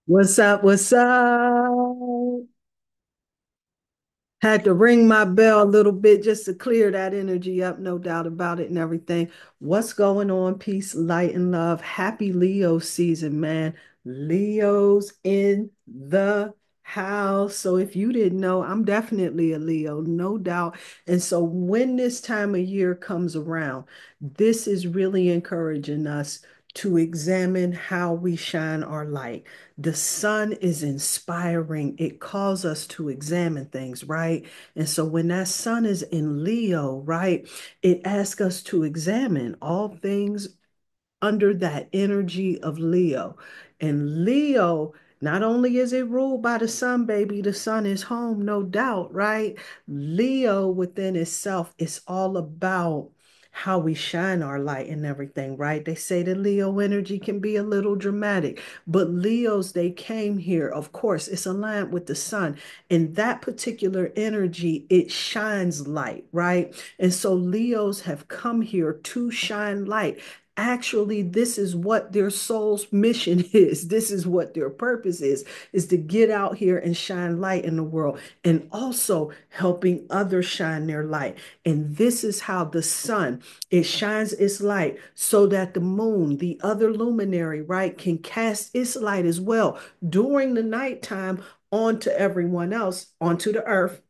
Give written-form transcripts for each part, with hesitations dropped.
What's up? What's up? Had to ring my bell a little bit just to clear that energy up, no doubt about it and everything. What's going on? Peace, light, and love. Happy Leo season, man. Leo's in the house. So if you didn't know, I'm definitely a Leo, no doubt. And so when this time of year comes around, this is really encouraging us to examine how we shine our light. The sun is inspiring. It calls us to examine things, right? And so when that sun is in Leo, right, it asks us to examine all things under that energy of Leo. And Leo, not only is it ruled by the sun, baby, the sun is home, no doubt, right? Leo within itself is all about how we shine our light and everything, right? They say the Leo energy can be a little dramatic, but Leos, they came here. Of course, it's aligned with the sun. And that particular energy, it shines light, right? And so Leos have come here to shine light. Actually, this is what their soul's mission is. This is what their purpose is to get out here and shine light in the world and also helping others shine their light. And this is how the sun, it shines its light so that the moon, the other luminary, right, can cast its light as well during the nighttime onto everyone else, onto the earth,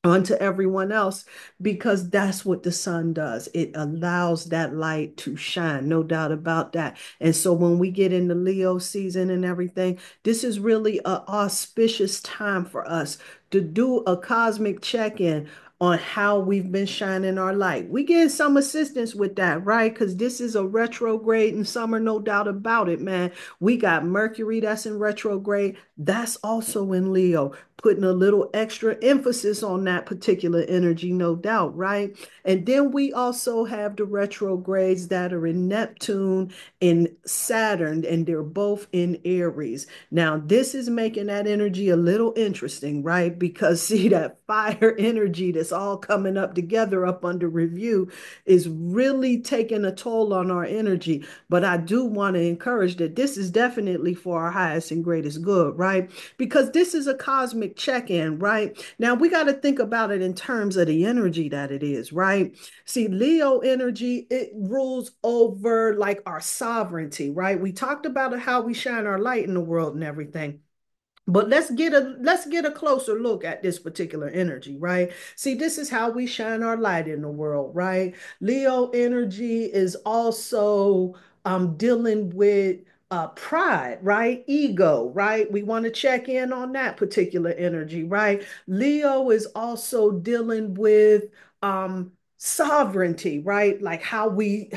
onto everyone else, because that's what the sun does. It allows that light to shine, no doubt about that. And so when we get into Leo season and everything, this is really an auspicious time for us to do a cosmic check-in on how we've been shining our light. We get some assistance with that, right? Because this is a retrograde in summer, no doubt about it, man. We got Mercury that's in retrograde. That's also in Leo, putting a little extra emphasis on that particular energy, no doubt, right? And then we also have the retrogrades that are in Neptune and Saturn, and they're both in Aries. Now, this is making that energy a little interesting, right? Because see, that fire energy that's all coming up together up under review is really taking a toll on our energy. But I do want to encourage that this is definitely for our highest and greatest good, right? Because this is a cosmic check-in, right? Now we got to think about it in terms of the energy that it is, right? See, Leo energy, it rules over like our sovereignty, right? We talked about how we shine our light in the world and everything. But let's get a closer look at this particular energy, right? See, this is how we shine our light in the world, right? Leo energy is also dealing with pride, right? Ego, right? We want to check in on that particular energy, right? Leo is also dealing with sovereignty, right? Like how we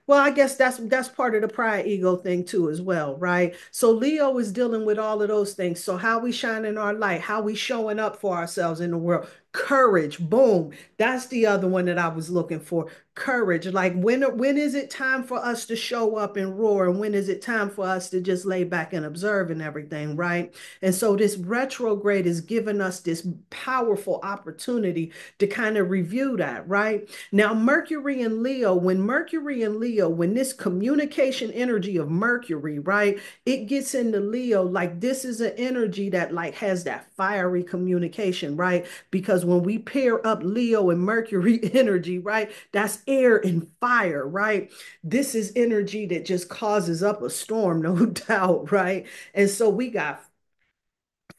well, I guess that's part of the pride ego thing too as well, right? So Leo is dealing with all of those things. So how we shining our light, how we showing up for ourselves in the world. Courage, boom. That's the other one that I was looking for. Courage. Like when is it time for us to show up and roar? And when is it time for us to just lay back and observe and everything, right? And so this retrograde is giving us this powerful opportunity to kind of review that, right? Now, Mercury and Leo, when this communication energy of Mercury, right, it gets into Leo, like this is an energy that like has that fiery communication, right? Because when we pair up Leo and Mercury energy, right, that's air and fire, right? This is energy that just causes up a storm, no doubt, right? And so we got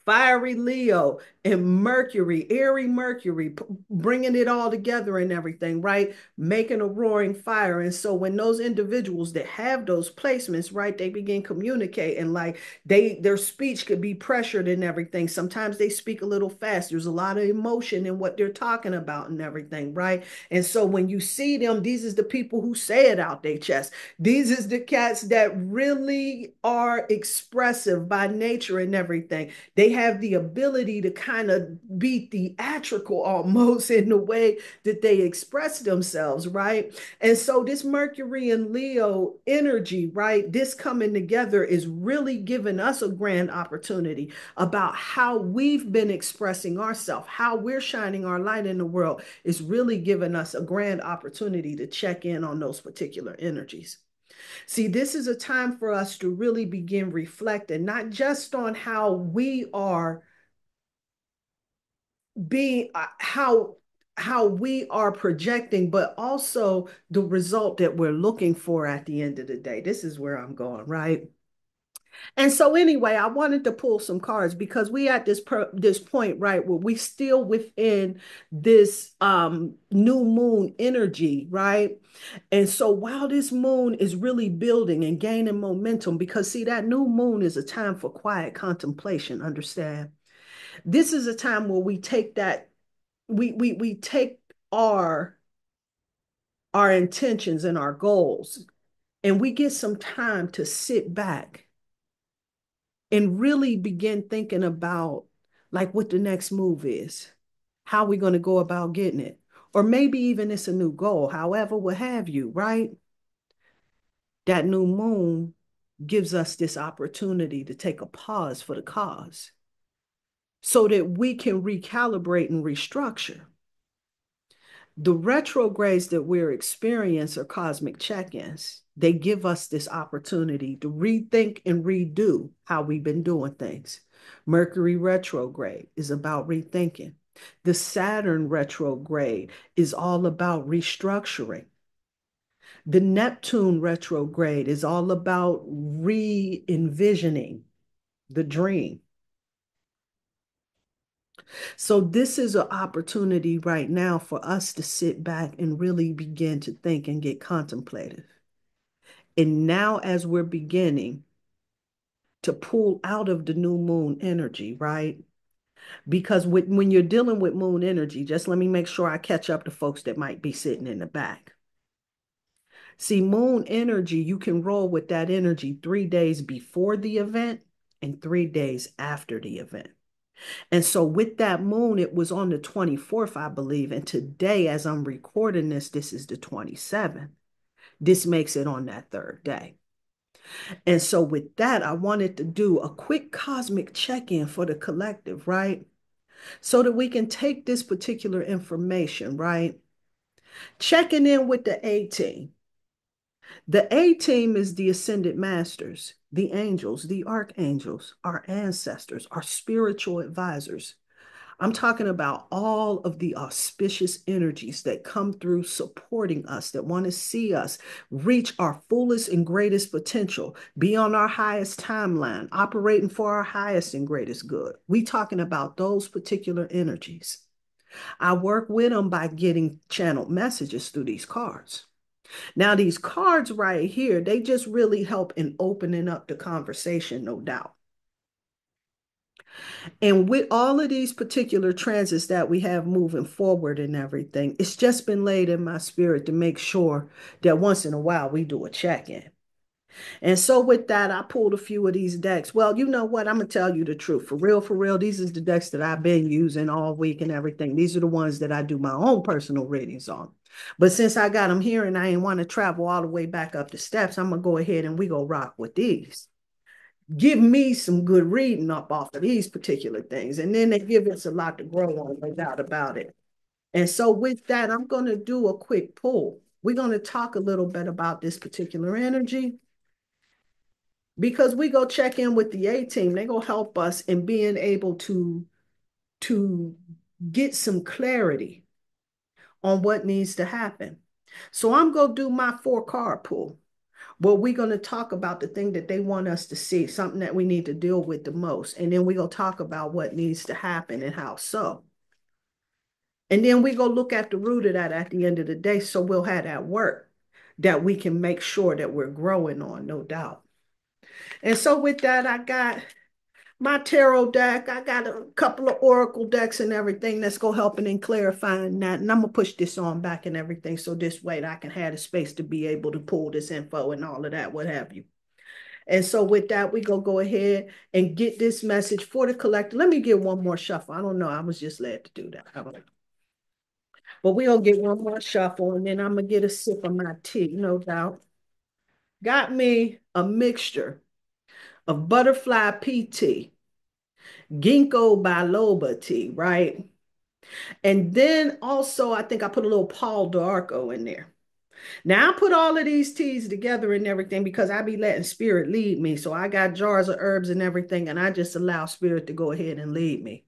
fiery Leo and Mercury, airy Mercury, bringing it all together and everything, right? Making a roaring fire. And so when those individuals that have those placements, right, they begin communicating, like their speech could be pressured and everything. Sometimes they speak a little fast. There's a lot of emotion in what they're talking about and everything, right? And so when you see them, these is the people who say it out their chest. These is the cats that really are expressive by nature and everything. They have the ability to kind of be theatrical almost in the way that they express themselves, right? And so this Mercury and Leo energy, right? This coming together is really giving us a grand opportunity about how we've been expressing ourselves, how we're shining our light in the world is really giving us a grand opportunity to check in on those particular energies. See, this is a time for us to really begin reflecting, not just on how we are being, how we are projecting, but also the result that we're looking for at the end of the day. This is where I'm going, right? And so anyway, I wanted to pull some cards because we at this point, right, where we still within this new moon energy, right? And so while this moon is really building and gaining momentum, because see, that new moon is a time for quiet contemplation, understand? This is a time where we take that, we take our our intentions and our goals, and we get some time to sit back and really begin thinking about like what the next move is, how we're going to go about getting it, or maybe even it's a new goal, however, what have you, right? That new moon gives us this opportunity to take a pause for the cause so that we can recalibrate and restructure. The retrogrades that we're experiencing are cosmic check-ins. They give us this opportunity to rethink and redo how we've been doing things. Mercury retrograde is about rethinking. The Saturn retrograde is all about restructuring. The Neptune retrograde is all about re-envisioning the dream. So this is an opportunity right now for us to sit back and really begin to think and get contemplative. And now, as we're beginning to pull out of the new moon energy, right? Because when you're dealing with moon energy, just let me make sure I catch up to folks that might be sitting in the back. See, moon energy, you can roll with that energy 3 days before the event and 3 days after the event. And so with that moon, it was on the 24th, I believe. And today, as I'm recording this is the 27th. This makes it on that third day. And so with that, I wanted to do a quick cosmic check-in for the collective, right? So that we can take this particular information, right? Checking in with the A team. The A team is the ascended masters, the angels, the archangels, our ancestors, our spiritual advisors. I'm talking about all of the auspicious energies that come through supporting us, that want to see us reach our fullest and greatest potential, be on our highest timeline, operating for our highest and greatest good. We talking about those particular energies. I work with them by getting channeled messages through these cards. Now, these cards right here, they just really help in opening up the conversation, no doubt. And with all of these particular transits that we have moving forward and everything, it's just been laid in my spirit to make sure that once in a while we do a check-in. And so with that, I pulled a few of these decks. Well, you know what? I'm going to tell you the truth. For real, these are the decks that I've been using all week and everything. These are the ones that I do my own personal readings on. But since I got them here and I ain't want to travel all the way back up the steps, I'm going to go ahead and we go rock with these. Give me some good reading up off of these particular things. And then they give us a lot to grow on, no doubt about it. And so with that, I'm going to do a quick pull. We're going to talk a little bit about this particular energy because we go check in with the A team. They're going to help us in being able to get some clarity on what needs to happen. So I'm going to do my 4 card pull. Well, we're going to talk about the thing that they want us to see, something that we need to deal with the most. And then we're going to talk about what needs to happen and how so. And then we go look at the root of that at the end of the day. So we'll have that work that we can make sure that we're growing on, no doubt. And so with that, I got my tarot deck. I got a couple of oracle decks and everything that's going to help in clarifying that. And I'm going to push this on back and everything. So this way I can have the space to be able to pull this info and all of that, what have you. And so with that, we go ahead and get this message for the collector. Let me get one more shuffle. I don't know. I was just led to do that. But we'll get one more shuffle and then I'm going to get a sip of my tea, no doubt. Got me a mixture of butterfly pea tea, ginkgo biloba tea, right? And then also, I think I put a little Paul d'Arco in there. Now I put all of these teas together and everything because I be letting spirit lead me. So I got jars of herbs and everything, and I just allow spirit to go ahead and lead me.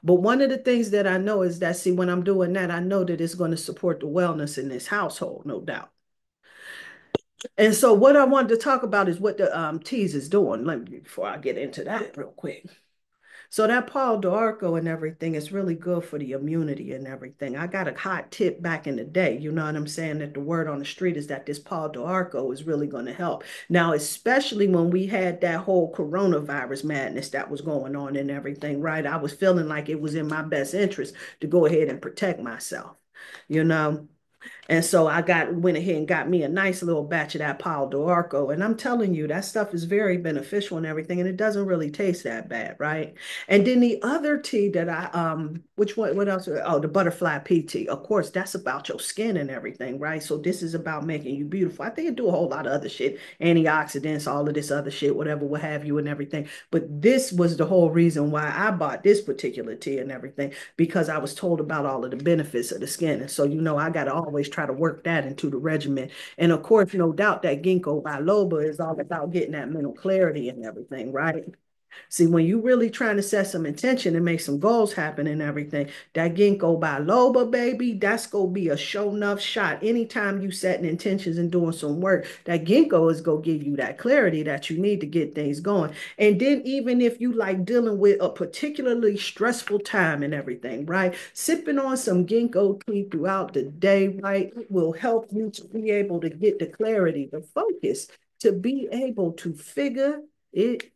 But one of the things that I know is that, see, when I'm doing that, I know that it's going to support the wellness in this household, no doubt. And so what I wanted to talk about is what the teas is doing. Let me, before I get into that real quick. So that Paul d'Arco and everything is really good for the immunity and everything. I got a hot tip back in the day, you know what I'm saying? That the word on the street is that this Paul d'Arco is really going to help. Now, especially when we had that whole coronavirus madness that was going on and everything, right? I was feeling like it was in my best interest to go ahead and protect myself, you know? And so I went ahead and got me a nice little batch of that Palo d'Arco. And I'm telling you, that stuff is very beneficial and everything. And it doesn't really taste that bad, right? And then the other tea that which one, what else? Oh, the butterfly pea tea. Of course, that's about your skin and everything, right? So this is about making you beautiful. I think it do a whole lot of other shit, antioxidants, all of this other shit, whatever, what have you, and everything. But this was the whole reason why I bought this particular tea and everything, because I was told about all of the benefits of the skin. And so, I got to always try to work that into the regimen. And of course, no doubt that ginkgo biloba is all about getting that mental clarity and everything, right? See, when you really trying to set some intention and make some goals happen and everything, that ginkgo biloba, baby, that's gonna be a show enough shot. Anytime you setting intentions and doing some work, that ginkgo is gonna give you that clarity that you need to get things going. And then even if you like dealing with a particularly stressful time and everything, right? Sipping on some ginkgo tea throughout the day, right, will help you to be able to get the clarity, the focus, to be able to figure it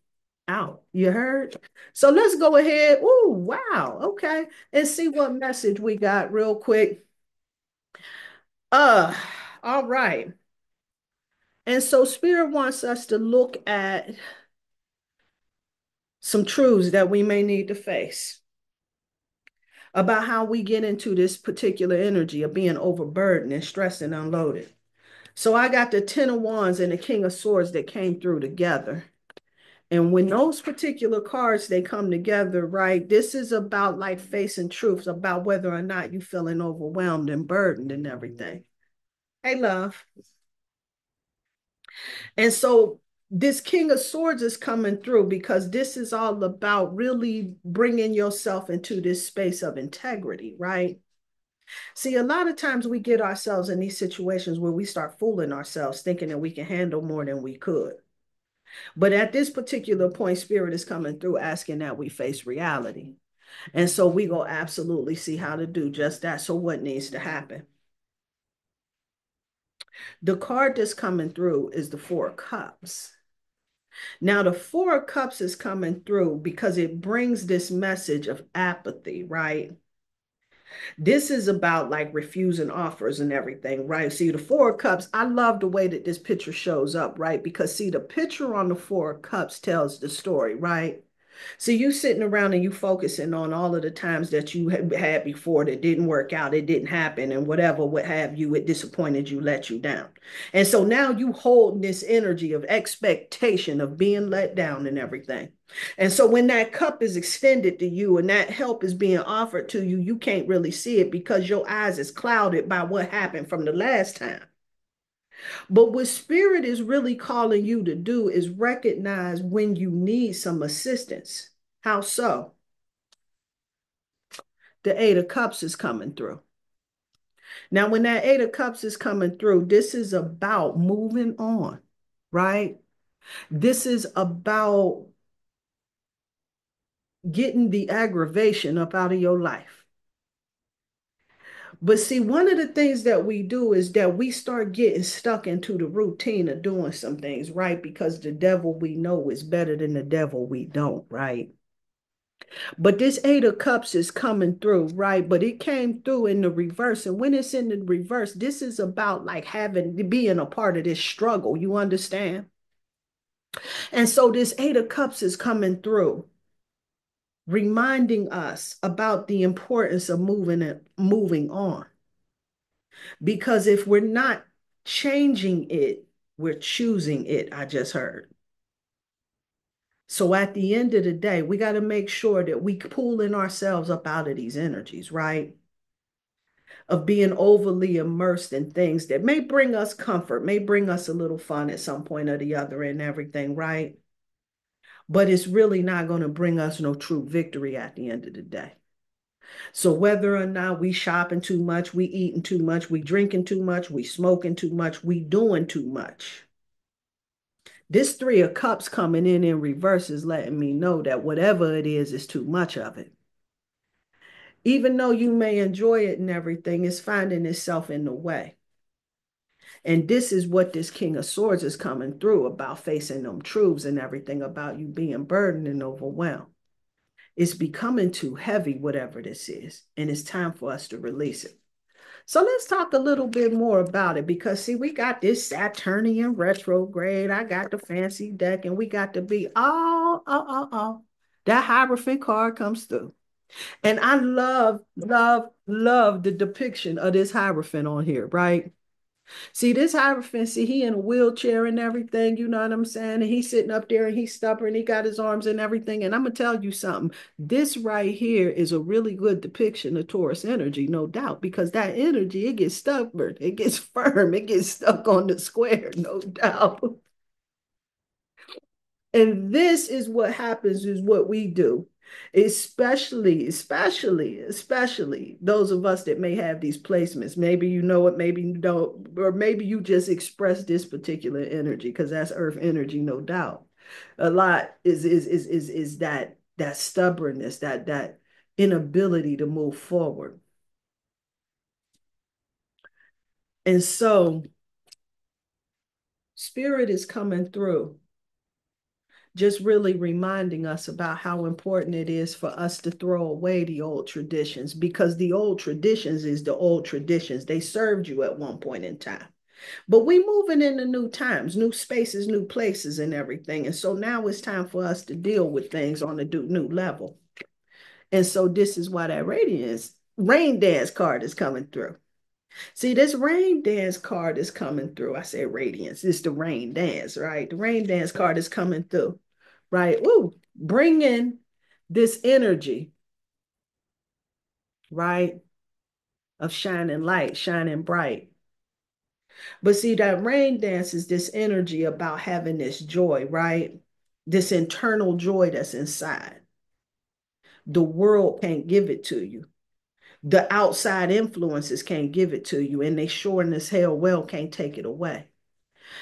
out. You heard? So let's go ahead. Oh, wow. Okay. And see what message we got real quick. Uh, all right. And so Spirit wants us to look at some truths that we may need to face about how we get into this particular energy of being overburdened and stressed and unloaded. So I got the Ten of Wands and the King of Swords that came through together. And when those particular cards they come together, right, this is about like facing truths about whether or not you feeling overwhelmed and burdened and everything. Hey, love. And so this King of Swords is coming through because this is all about really bringing yourself into this space of integrity, right? See, a lot of times we get ourselves in these situations where we start fooling ourselves, thinking that we can handle more than we could. But at this particular point, Spirit is coming through asking that we face reality. And so we go absolutely see how to do just that. So what needs to happen? The card that's coming through is the Four of Cups. Now, the Four of Cups is coming through because it brings this message of apathy, right? This is about like refusing offers and everything, right? See, the Four of Cups, I love the way that this picture shows up, right? Because see, the picture on the Four of Cups tells the story, right? So you sitting around and you focusing on all of the times that you had before that didn't work out, it didn't happen, and whatever, what have you, it disappointed you, let you down. And so now you hold this energy of expectation of being let down and everything. And so when that cup is extended to you and that help is being offered to you, you can't really see it because your eyes is clouded by what happened from the last time. But what spirit is really calling you to do is recognize when you need some assistance. How so? The Eight of Cups is coming through. Now, when that Eight of Cups is coming through, this is about moving on, right? This is about getting the aggravation up out of your life. But see, one of the things that we do is that we start getting stuck into the routine of doing some things, right? Because the devil we know is better than the devil we don't, right? But this Eight of Cups is coming through, right? But it came through in the reverse. And when it's in the reverse, this is about like being a part of this struggle. You understand? And so this Eight of Cups is coming through, reminding us about the importance of moving on. Because if we're not changing it, we're choosing it, I just heard. So at the end of the day, we got to make sure that we pulling ourselves up out of these energies, right? of being overly immersed in things that may bring us comfort, may bring us a little fun at some point or the other and everything, right? But it's really not going to bring us no true victory at the end of the day. So whether or not we shopping too much, we eating too much, we drinking too much, we smoking too much, we doing too much. This three of cups coming in reverse is letting me know that whatever it is too much of it. Even though you may enjoy it and everything, it's finding itself in the way. And this is what this King of Swords is coming through about, facing them truths and everything about you being burdened and overwhelmed. It's becoming too heavy, whatever this is, and it's time for us to release it. So let's talk a little bit more about it because, see, we got this Saturnian retrograde. I got the fancy deck, and we got to be all. That Hierophant card comes through. And I love the depiction of this Hierophant on here, right? See, this Hierophant, see, he in a wheelchair and everything, you know what I'm saying? And he's sitting up there and he's stubborn, he got his arms and everything. And I'm gonna tell you something. This right here is a really good depiction of Taurus energy, no doubt, because that energy, it gets stubborn, it gets firm, it gets stuck on the square, no doubt. And this is what happens, is what we do, especially those of us that may have these placements. Maybe you know it, maybe you don't, or maybe you just express this particular energy because that's earth energy, no doubt. A lot is that stubbornness, that inability to move forward. And so spirit is coming through, just really reminding us about how important it is for us to throw away the old traditions, because the old traditions is the old traditions. They served you at one point in time. But we moving into new times, new spaces, new places and everything. And so now it's time for us to deal with things on a new level. And so this is why that radiance rain dance card is coming through. See, this rain dance card is coming through. I say radiance. It's the rain dance, right? The rain dance card is coming through, right? Ooh, bring in this energy, right? Of shining light, shining bright. But see, that rain dance is this energy about having this joy, right? This internal joy that's inside. The world can't give it to you. The outside influences can't give it to you, and they sure in this hell well can't take it away.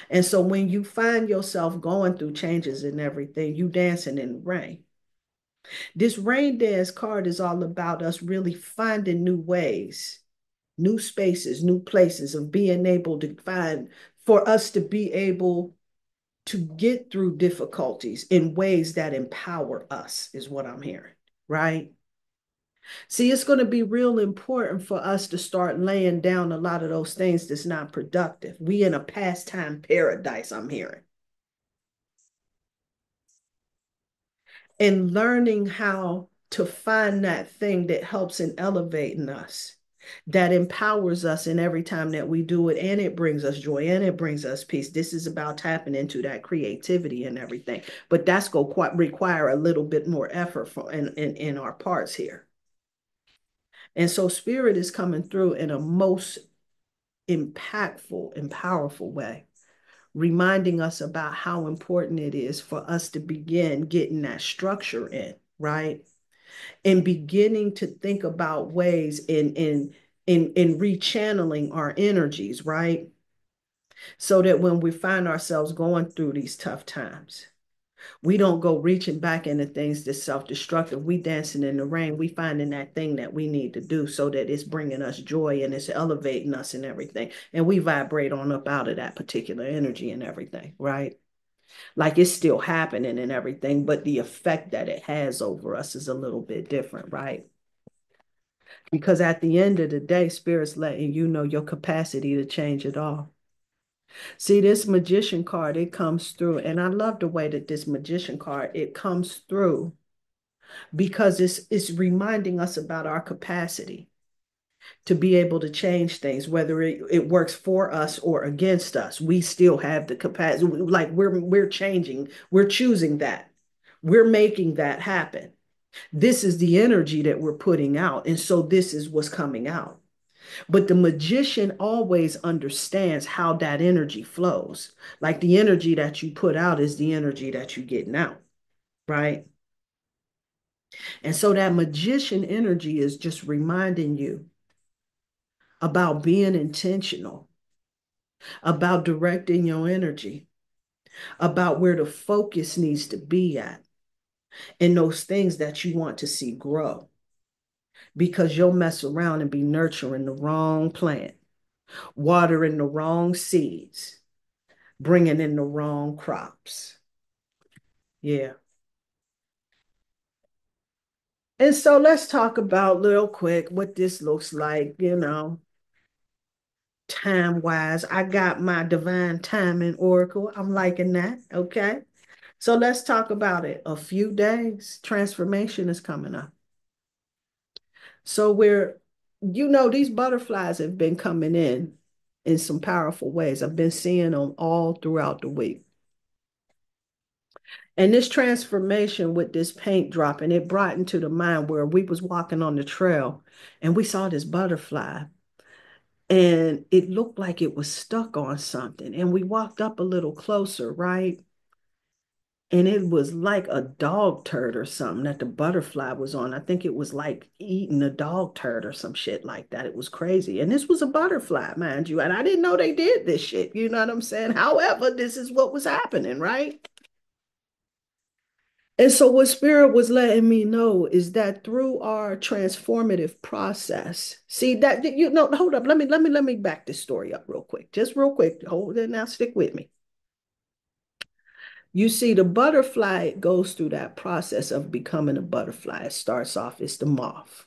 And so when you find yourself going through changes and everything, you dancing in the rain. This rain dance card is all about us really finding new ways, new spaces, new places of being able to find, for us to be able to get through difficulties in ways that empower us, is what I'm hearing, right? See, it's going to be real important for us to start laying down a lot of those things that's not productive. We in a pastime paradise, I'm hearing. And learning how to find that thing that helps in elevating us, that empowers us in every time that we do it, and it brings us joy and it brings us peace. This is about tapping into that creativity and everything, but that's going to require a little bit more effort in our parts here. And so spirit is coming through in a most impactful and powerful way, reminding us about how important it is for us to begin getting that structure in, right? And beginning to think about ways in rechanneling our energies, right? So that when we find ourselves going through these tough times, we don't go reaching back into things that's self-destructive. We dancing in the rain. We finding that thing that we need to do so that it's bringing us joy and it's elevating us and everything. And we vibrate on up out of that particular energy and everything, right? Like it's still happening and everything, but the effect that it has over us is a little bit different, right? Because at the end of the day, spirit's letting you know your capacity to change it all. See, this magician card, it comes through, and I love the way that this magician card, it comes through because it's reminding us about our capacity to be able to change things, whether it works for us or against us. We still have the capacity, like we're changing, we're choosing that. We're making that happen. This is the energy that we're putting out. And so this is what's coming out. But the magician always understands how that energy flows. Like the energy that you put out is the energy that you getting out, right? And so that magician energy is just reminding you about being intentional, about directing your energy, about where the focus needs to be at, and those things that you want to see grow. Because you'll mess around and be nurturing the wrong plant, watering the wrong seeds, bringing in the wrong crops. Yeah. And so let's talk about real quick what this looks like, time wise. I got my divine timing oracle. I'm liking that. Okay. So let's talk about it. A few days, transformation is coming up. So these butterflies have been coming in some powerful ways. I've been seeing them all throughout the week. And this transformation with this paint dropping, it brought into the mind where we was walking on the trail and we saw this butterfly and it looked like it was stuck on something. And we walked up a little closer, right? And it was like a dog turd or something that the butterfly was on. I think it was like eating a dog turd or some shit like that. It was crazy. And this was a butterfly, mind you. And I didn't know they did this shit. You know what I'm saying? However, this is what was happening, right? And so what Spirit was letting me know is that through our transformative process, see that hold up, let me back this story up real quick. Just real quick. Hold it now, stick with me. You see, the butterfly goes through that process of becoming a butterfly. It starts off as the moth,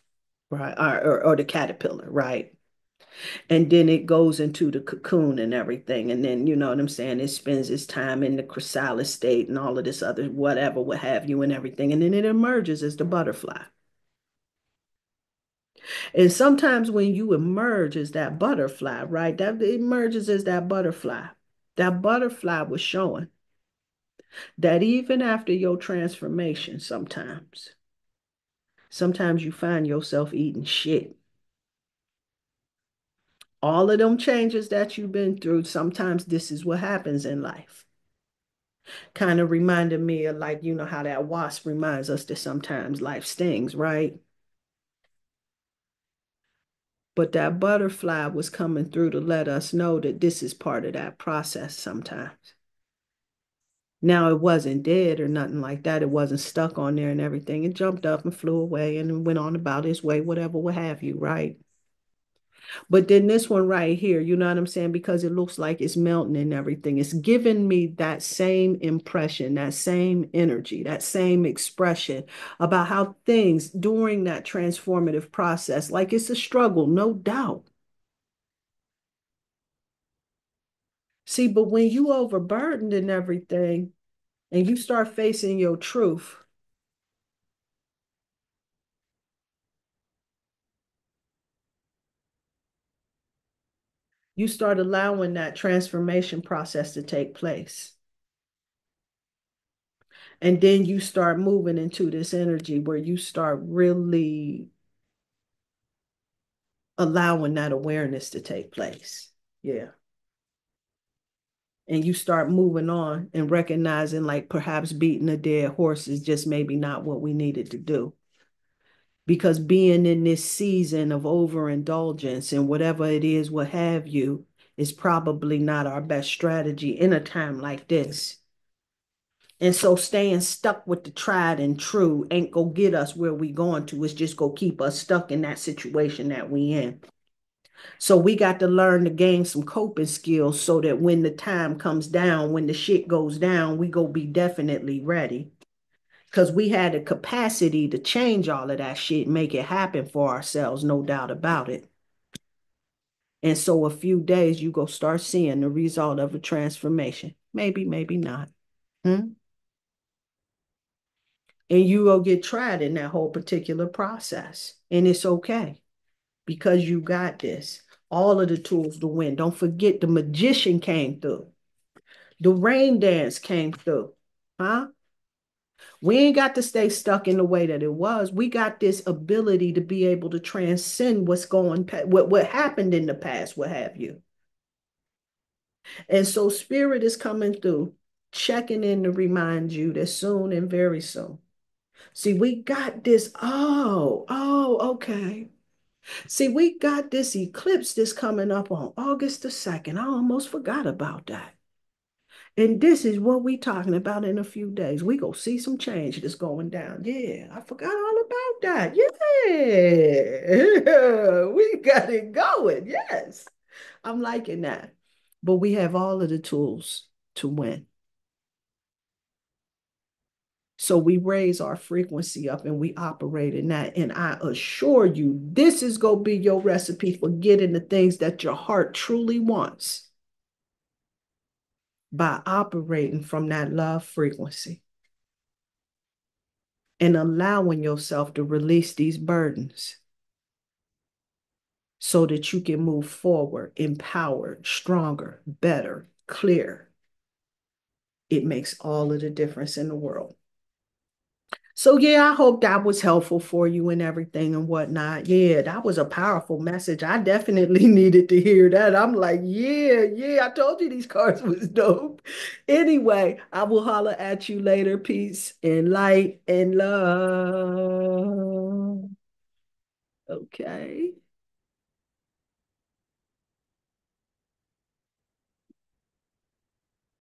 right? Or the caterpillar, right? And then it goes into the cocoon and everything. And then, you know what I'm saying? It spends its time in the chrysalis state and all of this other whatever, what have you, and everything. And then it emerges as the butterfly. And sometimes when you emerge as that butterfly, right? That emerges as that butterfly. That butterfly was showing that even after your transformation, sometimes you find yourself eating shit. All of them changes that you've been through, sometimes this is what happens in life. Kind of reminded me of like, you know, how that wasp reminds us that sometimes life stings, right? But that butterfly was coming through to let us know that this is part of that process sometimes. Now, it wasn't dead or nothing like that. It wasn't stuck on there and everything. It jumped up and flew away and went on about its way, whatever, what have you, right? But then this one right here, you know what I'm saying? Because it looks like it's melting and everything. It's giving me that same impression, that same energy, that same expression about how things during that transformative process, like it's a struggle, no doubt. See, but when you overburdened and everything, and you start facing your truth, you start allowing that transformation process to take place. And then you start moving into this energy where you start really allowing that awareness to take place. Yeah. And you start moving on and recognizing like perhaps beating a dead horse is just maybe not what we needed to do. Because being in this season of overindulgence and whatever it is, what have you, is probably not our best strategy in a time like this. And so staying stuck with the tried and true ain't gonna get us where we going to. It's just gonna keep us stuck in that situation that we in. So we got to learn to gain some coping skills so that when the time comes down, when the shit goes down, we go be definitely ready. Because we had the capacity to change all of that shit, make it happen for ourselves, no doubt about it. And so a few days you go start seeing the result of a transformation. Maybe, maybe not. Hmm? And you go get tried in that whole particular process. And it's okay because you got this. All of the tools to win. Don't forget the magician came through. The rain dance came through. Huh? We ain't got to stay stuck in the way that it was. We got this ability to be able to transcend what happened in the past, what have you. And so spirit is coming through, checking in to remind you that soon and very soon. See, we got this. Okay. See, we got this eclipse that's coming up on August the 2nd. I almost forgot about that. And this is what we talking about in a few days. We go see some change that's going down. Yeah, I forgot all about that. Yeah, we got it going. Yes, I'm liking that. But we have all of the tools to win. So we raise our frequency up and we operate in that. And I assure you, this is going to be your recipe for getting the things that your heart truly wants by operating from that love frequency and allowing yourself to release these burdens so that you can move forward, empowered, stronger, better, clear. It makes all of the difference in the world. So yeah, I hope that was helpful for you and everything and whatnot. Yeah, that was a powerful message. I definitely needed to hear that. I'm like, yeah, I told you these cards was dope. Anyway, I will holler at you later. Peace and light and love. Okay.